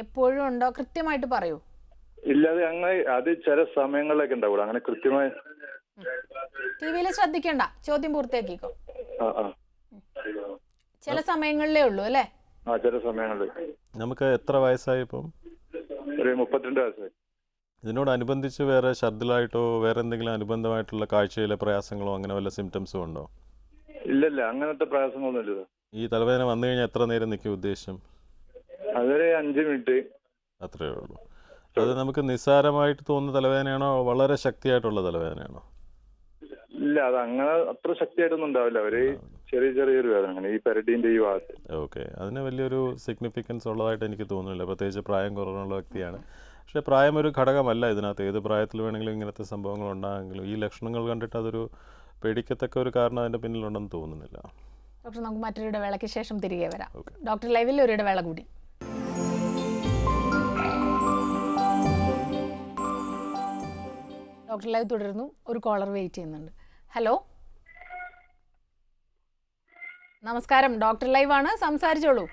എപ്പോഴും ഉണ്ടോ? കൃത്യമായിട്ട് പറയൂ. ഇല്ലാതെ അങ്ങനെ അത് ചില സമയങ്ങളിലൊക്കെ ഉണ്ടാവുള്ളൂ. അങ്ങനെ കൃത്യമായി ടിവിയിൽ ശ്രദ്ധിക്കണ്ട. ചോദ്യം പൂർത്തിയാക്കിക്കോ. ചില സമയങ്ങളിലേ ഉള്ളൂ അല്ലേ? ചില സമയങ്ങളിൽ. നമുക്ക് എത്ര വയസ്സായി ഇപ്പം? ഒരു 32 വയസ്സായി. ഇതിനോടനുബന്ധിച്ച് വേറെ ഛർദിലായിട്ടോ വേറെ എന്തെങ്കിലും അനുബന്ധമായിട്ടുള്ള കാഴ്ചയിലെ പ്രയാസങ്ങളോ അങ്ങനെ വല്ല സിംറ്റംസും ഉണ്ടോ? ഇല്ലല്ല, അങ്ങനത്തെ പ്രയാസങ്ങളൊന്നും ഇല്ല. ഈ തലവേദന വന്നു കഴിഞ്ഞാൽ എത്ര നേരം നിൽക്കും ഉദ്ദേശം? അതൊരു 5 മിനിറ്റ് അത്രയേ ഉള്ളൂ. അത് നമുക്ക് നിസ്സാരമായിട്ട് തോന്നുന്ന തലവേദനയാണോ വളരെ ശക്തിയായിട്ടുള്ള തലവേദനയാണോ? ഇല്ല, അത് അങ്ങനെ അത്ര ശക്തിയായിട്ടൊന്നും ഉണ്ടാവില്ല. ഒരു ചെറിയൊരു വേദന അങ്ങനെ ഈ പെരടീൻ്റെ ഈ ഭാഗത്ത്. ഓക്കെ. അതിന് വലിയൊരു സിഗ്നിഫിക്കൻസ് ഉള്ളതായിട്ട് എനിക്ക് തോന്നുന്നില്ല. പ്രത്യേകിച്ച് പ്രായം കുറവുള്ള വ്യക്തിയാണ്. പക്ഷേ പ്രായം ഒരു ഘടകമല്ല ഇതിനകത്ത്. ഏത് പ്രായത്തിൽ വേണമെങ്കിലും ഇങ്ങനത്തെ സംഭവങ്ങൾ ഉണ്ടാകുമെങ്കിലും ഈ ലക്ഷണങ്ങൾ കണ്ടിട്ട് അതൊരു പേടിക്കത്തക്ക ഒരു കാരണം അതിൻ്റെ പിന്നിലുണ്ടെന്ന് തോന്നുന്നില്ല. ഡോക്ടർ, നമുക്ക് മറ്റൊരു ഇടവേളയ്ക്ക് ശേഷം തിരികെ വരാം. ഡോക്ടർ ലൈവിൽ ഒരു ഇടവേള കൂടി. ഡോക്ടർ ലൈവ് തുടരുന്നു. ഒരു കോളർ വെയിറ്റ് ചെയ്യുന്നുണ്ട്. ഹലോ, നമസ്കാരം. ഡോക്ടർ ലൈവ് ആണ്, സംസാരിച്ചോളൂ.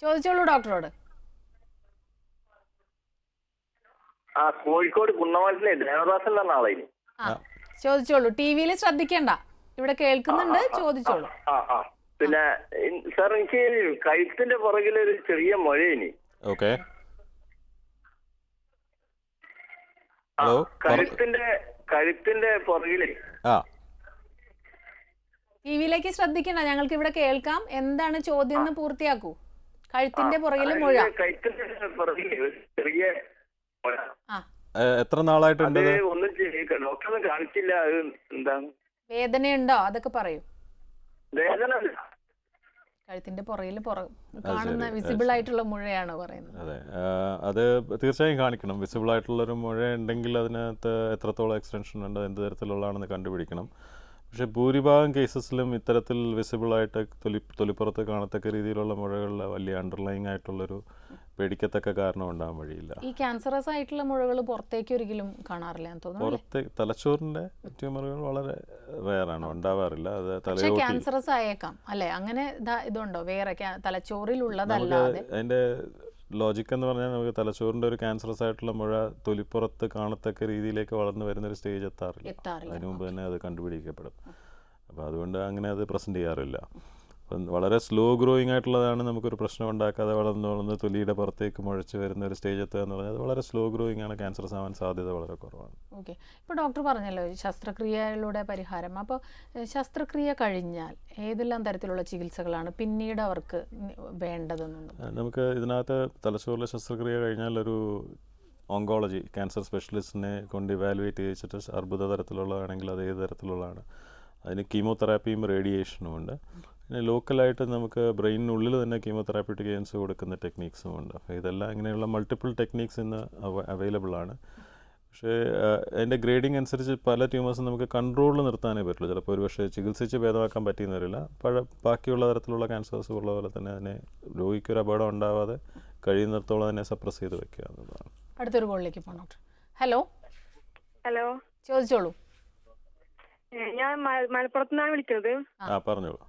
ചോദിച്ചോളൂ ഡോക്ടറോട്. കോഴിക്കോട് കുന്നമംഗലത്തിലെ ദേവദാസൻ എന്ന ആളായി. ചോദിച്ചോളൂ. ടിവിയിൽ ശ്രദ്ധിക്കണ്ട, ഇവിടെ കേൾക്കുന്നുണ്ട്. ചോദിച്ചോളൂ. പിന്നെ സാർ, എനിക്ക് കഴുത്തിന്റെ പുറകിലൊരു ചെറിയ മുഴയിനി. ഓക്കെ. കഴുത്തിന്റെ പുറകില്. ടിവിയിലേക്ക് ശ്രദ്ധിക്കണ്ട, ഞങ്ങൾക്ക് ഇവിടെ കേൾക്കാം. എന്താണ് ചോദ്യം എന്ന് പൂർത്തിയാക്കൂ. കഴുത്തിന്റെ പുറകില് മുഴ. കഴുത്തിന്റെ പുറകില് ചെറിയ മുഴ. എത്ര നാളായിട്ടുണ്ട്? ഒന്നും ഡോക്ടറൊന്നും കാണിച്ചില്ല. അത് എന്താണ്? വേദനയുണ്ടോ? അതൊക്കെ പറയൂ. വേദന കഴുത്തിന്റെ പുറകില് കാണുന്ന വിസിബിൾ ആയിട്ടുള്ള മുഴയാണ് പറയുന്നത്. അതെ, അത് തീർച്ചയായും കാണിക്കണം. വിസിബിൾ ആയിട്ടുള്ളൊരു മുഴ ഉണ്ടെങ്കിൽ അതിനകത്ത് എത്രത്തോളം എക്സ്റ്റൻഷൻ ഉണ്ട്, എന്ത് തരത്തിലുള്ളതാണെന്ന് കണ്ടുപിടിക്കണം. പക്ഷേ ഭൂരിഭാഗം കേസസിലും ഇത്തരത്തിൽ വിസിബിളായിട്ട് തൊലിപ്പുറത്ത് കാണത്തക്ക രീതിയിലുള്ള മുഴകളിൽ വലിയ അണ്ടർലൈങ് ആയിട്ടുള്ളൊരു പേടിക്കത്തക്ക കാരണം ഉണ്ടാകാൻ വഴിയില്ല. ഈ ക്യാൻസറസ് ആയിട്ടുള്ള മുഴകൾ പുറത്തേക്ക് ഒരിക്കലും കാണാറില്ല തോന്നുന്നു. പുറത്തേക്ക് തലച്ചോറിന്റെ ട്യൂമറുകൾ വളരെ റെയറാണ്, ഉണ്ടാവാറില്ല. അത് പക്ഷേ ക്യാൻസറസ് ആയേക്കാം അല്ലേ? അങ്ങനെ ഇതുണ്ടോ വേറെ തലച്ചോറിലുള്ളതല്ലാതെ? അതിന്റെ ലോജിക്ക് എന്ന് പറഞ്ഞാൽ നമുക്ക് തലച്ചോറിന്റെ ഒരു ക്യാൻസറസ് ആയിട്ടുള്ള മുഴ തൊലിപ്പുറത്ത് കാണത്തക്ക രീതിയിലേക്ക് വളർന്നു വരുന്നൊരു സ്റ്റേജ് എത്താറില്ല. അതിനു മുമ്പ് തന്നെ അത് കണ്ടുപിടിക്കപ്പെടും. അപ്പോൾ അതുകൊണ്ട് അങ്ങനെ അത് പ്രസന്റ് ചെയ്യാറില്ല. അപ്പം വളരെ സ്ലോ ഗ്രോയിങ് ആയിട്ടുള്ളതാണ്, നമുക്കൊരു പ്രശ്നം ഉണ്ടാക്കാതെ വളർന്ന് തൊലിയുടെ പുറത്തേക്ക് മുഴച്ച് വരുന്ന ഒരു സ്റ്റേജ് എത്തുക എന്ന് പറഞ്ഞാൽ അത് വളരെ സ്ലോ ഗ്രോയിങ് ആണ്. ക്യാൻസറസ് ആവാൻ സാധ്യത വളരെ കുറവാണ്. ഓക്കെ. ഇപ്പോൾ ഡോക്ടർ പറഞ്ഞല്ലോ ശസ്ത്രക്രിയയിലൂടെ പരിഹാരം. അപ്പോൾ ശസ്ത്രക്രിയ കഴിഞ്ഞാൽ ഏതെല്ലാം തരത്തിലുള്ള ചികിത്സകളാണ് പിന്നീട് അവർക്ക് വേണ്ടതെന്ന്? നമുക്ക് ഇതിനകത്ത് തലച്ചോറിലെ ശസ്ത്രക്രിയ കഴിഞ്ഞാൽ ഒരു ഓങ്കോളജി ക്യാൻസർ സ്പെഷ്യലിസ്റ്റിനെ കൊണ്ട് ഇവാലുവേറ്റ് ചെയ്യിച്ചിട്ട് അർബുദ തരത്തിലുള്ളതാണെങ്കിൽ അത് ഏത് തരത്തിലുള്ളതാണ്, അതിന് കീമോതെറാപ്പിയും റേഡിയേഷനും ഉണ്ട്. പിന്നെ ലോക്കലായിട്ട് നമുക്ക് ബ്രെയിനിനുള്ളിൽ തന്നെ കീമോതെറാപ്യൂട്ടിക് ഏജൻസ് കൊടുക്കുന്ന ടെക്നീക്സും ഉണ്ട്. അപ്പോൾ ഇതെല്ലാം ഇങ്ങനെയുള്ള മൾട്ടിപ്പിൾ ടെക്നീക്സ് ഇന്ന് അവൈലബിൾ ആണ്. പക്ഷേ അതിൻ്റെ ഗ്രേഡിംഗ് അനുസരിച്ച് പല ട്യൂമേഴ്സും നമുക്ക് കൺട്രോളിൽ നിർത്താനേ പറ്റുള്ളൂ. ചിലപ്പോൾ ഒരു പക്ഷേ ചികിത്സിച്ച് ഭേദമാക്കാൻ പറ്റിയെന്ന് വരില്ല. ബാക്കിയുള്ള തരത്തിലുള്ള ക്യാൻസേഴ്സ് ഉള്ള പോലെ തന്നെ അതിനെ രോഗിക്കൊരു അപകടം ഉണ്ടാവാതെ കഴിയുന്നിടത്തോളം തന്നെ സപ്രസ് ചെയ്ത് വെക്കുക എന്നുള്ളതാണ്. അടുത്തൊരു കോളിലേക്ക് പോകണം ഡോക്ടർ. ഹലോ. ഹലോ, ചോദിച്ചോളൂ. ഞാൻ മലപ്പുറത്ത് നിന്നാണ് വിളിക്കുന്നത്. പറഞ്ഞോളൂ.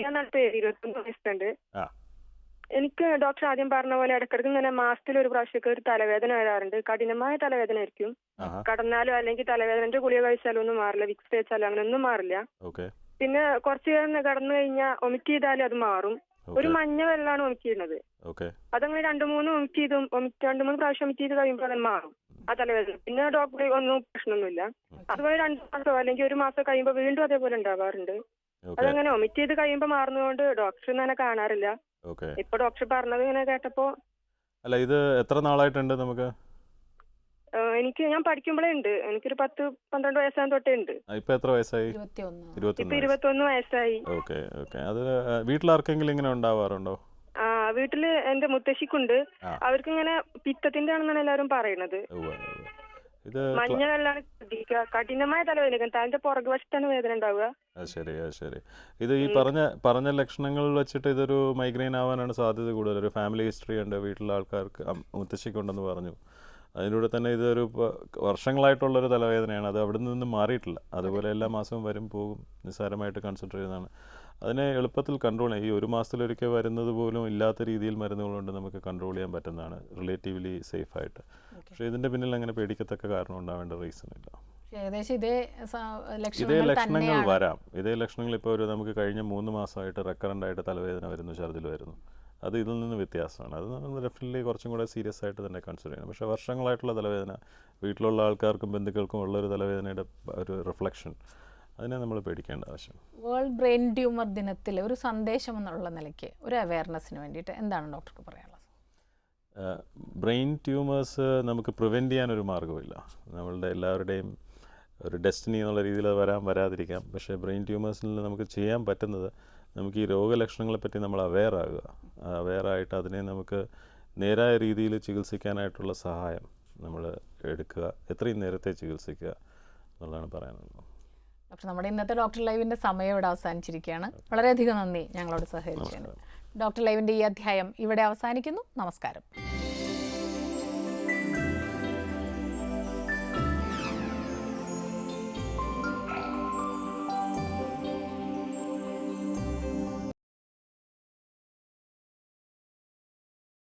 21 വയസ്സുണ്ട്. എനിക്ക് ഡോക്ടർ ആദ്യം പറഞ്ഞ പോലെ ഇടയ്ക്കിടയ്ക്ക് ഇങ്ങനെ മാസത്തിൽ ഒരു പ്രാവശ്യമൊക്കെ ഒരു തലവേദന വരാറുണ്ട്. കഠിനമായ തലവേദന ആയിരിക്കും. കടന്നാലോ അല്ലെങ്കിൽ തലവേദനന്റെ ഗുളിക കഴിച്ചാലോ ഒന്നും മാറില്ല. വിക്സ് തേച്ചാലോ അങ്ങനെ ഒന്നും മാറില്ല. പിന്നെ കുറച്ചു നേരം കടന്നു കഴിഞ്ഞാൽ വൊമിറ്റ് ചെയ്താലും അത് മാറും. ഒരു മഞ്ഞ വെള്ളമാണ് വൊമിറ്റ് ചെയ്യുന്നത്. അതങ്ങനെ 2-3 പ്രാവശ്യം വൊമിറ്റ് ചെയ്ത് കഴിയുമ്പോൾ അത് മാറും ആ തലവേദന. പിന്നെ ഡോക്ടർ ഒന്നും പ്രശ്നമൊന്നുമില്ല. അതുപോലെ 2 മാസമോ അല്ലെങ്കിൽ 1 മാസം കഴിയുമ്പോൾ വീണ്ടും അതേപോലെ ഉണ്ടാവാറുണ്ട്. അതങ്ങനെ വൊമിറ്റ് ചെയ്ത് കഴിയുമ്പോൾ മാറുന്നതുകൊണ്ട് ഡോക്ടർ തന്നെ കാണാറില്ല. ഇപ്പൊ ഡോക്ടർ പറഞ്ഞത് ഇങ്ങനെ കേട്ടപ്പോ. അല്ല, ഇത് എത്ര നാളായിട്ടുണ്ട് നമുക്ക്? ഞാൻ പഠിക്കുമ്പോഴേ ഉണ്ട്. എനിക്കൊരു 10-12 വയസ്സാൻ തൊട്ടേ ഉണ്ട്. ഇപ്പൊ എത്ര വയസ്സായി? 21 വയസ്സായി. അത് വീട്ടിലാർക്കെങ്കിലും ഇങ്ങനെ ഉണ്ടാവാറുണ്ടോ? വീട്ടില് എന്റെ മുത്തശ്ശിക്കുണ്ട്. അവർക്ക് ഇങ്ങനെ പിത്തത്തിന്റെ ആണെന്നാണ് എല്ലാവരും പറയുന്നത്. മഞ്ഞ വെള്ളമാണ് ശ്രദ്ധിക്കുക. കഠിനമായ തലവേദന, തലന്റെ പുറകു വശത്താണ് വേദന ഉണ്ടാവുക. ശരി. ഇത് ഈ പറഞ്ഞ ലക്ഷണങ്ങൾ വെച്ചിട്ട് ഇതൊരു മൈഗ്രെയിൻ ആവാനാണ് സാധ്യത കൂടുതൽ. ഒരു ഫാമിലി ഹിസ്റ്ററി ഉണ്ട്, വീട്ടിലെ ആൾക്കാർക്ക് മുത്തശ്ശിക്കുണ്ടെന്ന് പറഞ്ഞു. അതിലൂടെ തന്നെ ഇതൊരു വർഷങ്ങളായിട്ടുള്ളൊരു തലവേദനയാണ്. അത് അവിടെ നിന്ന് മാറിയിട്ടില്ല. അതുപോലെ എല്ലാ മാസവും വരും പോകും, നിസ്സാരമായിട്ട് കൺസിഡർ ചെയ്യുന്നതാണ്. അതിനെ എളുപ്പത്തിൽ കൺട്രോൾ ചെയ്യാം. ഈ 1 മാസത്തിലൊരിക്കൽ വരുന്നത് പോലും ഇല്ലാത്ത രീതിയിൽ മരുന്നുകളുണ്ട് നമുക്ക് കൺട്രോൾ ചെയ്യാൻ പറ്റുന്നതാണ്, റിലേറ്റീവ്ലി സേഫായിട്ട്. പക്ഷേ ഇതിൻ്റെ പിന്നിൽ അങ്ങനെ പേടിക്കത്തക്ക കാരണം ഉണ്ടാവേണ്ട റീസൺ ഇല്ല. ഇതേ ലക്ഷണങ്ങൾ വരാം. ഇതേ ലക്ഷണങ്ങൾ ഇപ്പോൾ നമുക്ക് കഴിഞ്ഞ 3 മാസമായിട്ട് റെക്കറൻ്റ് ആയിട്ട് തലവേദന വരുന്നു, ഛർദിൽ വരുന്നു. അത് ഇതിൽ നിന്ന് വ്യത്യാസമാണ്. അത് നമ്മൾ ഡെഫിനറ്റ്ലി കുറച്ചും കൂടെ സീരിയസ് ആയിട്ട് തന്നെ കൺസിഡർ ചെയ്യണം. പക്ഷേ വർഷങ്ങളായിട്ടുള്ള തലവേദന, വീട്ടിലുള്ള ആൾക്കാർക്കും ബന്ധുക്കൾക്കും ഉള്ളൊരു തലവേദനയുടെ ഒരു റിഫ്ലക്ഷൻ, അതിനെ നമ്മൾ പേടിക്കേണ്ട ആവശ്യം. വേൾഡ് ബ്രെയിൻ ട്യൂമർ ദിനത്തിൽ ഒരു സന്ദേശം എന്നുള്ള നിലയ്ക്ക് ഒരു അവയർനെസ്സിന് വേണ്ടിയിട്ട് എന്താണ് ഡോക്ടർക്ക് പറയാനുള്ളത്? ബ്രെയിൻ ട്യൂമേഴ്സ് നമുക്ക് പ്രിവെൻറ്റ് ചെയ്യാനൊരു മാർഗ്ഗമില്ല. നമ്മളുടെ എല്ലാവരുടെയും ഒരു ഡെസ്റ്റിനി എന്നുള്ള രീതിയിൽ അത് വരാതിരിക്കാം. പക്ഷേ ബ്രെയിൻ ട്യൂമേഴ്സിൽ നമുക്ക് ചെയ്യാൻ പറ്റുന്നത്, നമുക്ക് ഈ രോഗലക്ഷണങ്ങളെപ്പറ്റി നമ്മൾ അവെയറായിട്ട് അതിനെ നമുക്ക് നേരായ രീതിയിൽ ചികിത്സിക്കാനായിട്ടുള്ള സഹായം നമ്മൾ എടുക്കുക, എത്രയും നേരത്തെ ചികിത്സിക്കുക എന്നുള്ളതാണ് പറയാനുള്ളത്. ഡോക്ടർ, നമ്മുടെ ഇന്നത്തെ ഡോക്ടർ ലൈവിൻ്റെ സമയം ഇവിടെ അവസാനിച്ചിരിക്കുകയാണ്. വളരെയധികം നന്ദി ഞങ്ങളോട് സഹകരിച്ചതിന്. ഡോക്ടർ ലൈവിൻ്റെ ഈ അധ്യായം ഇവിടെ അവസാനിക്കുന്നു. നമസ്കാരം.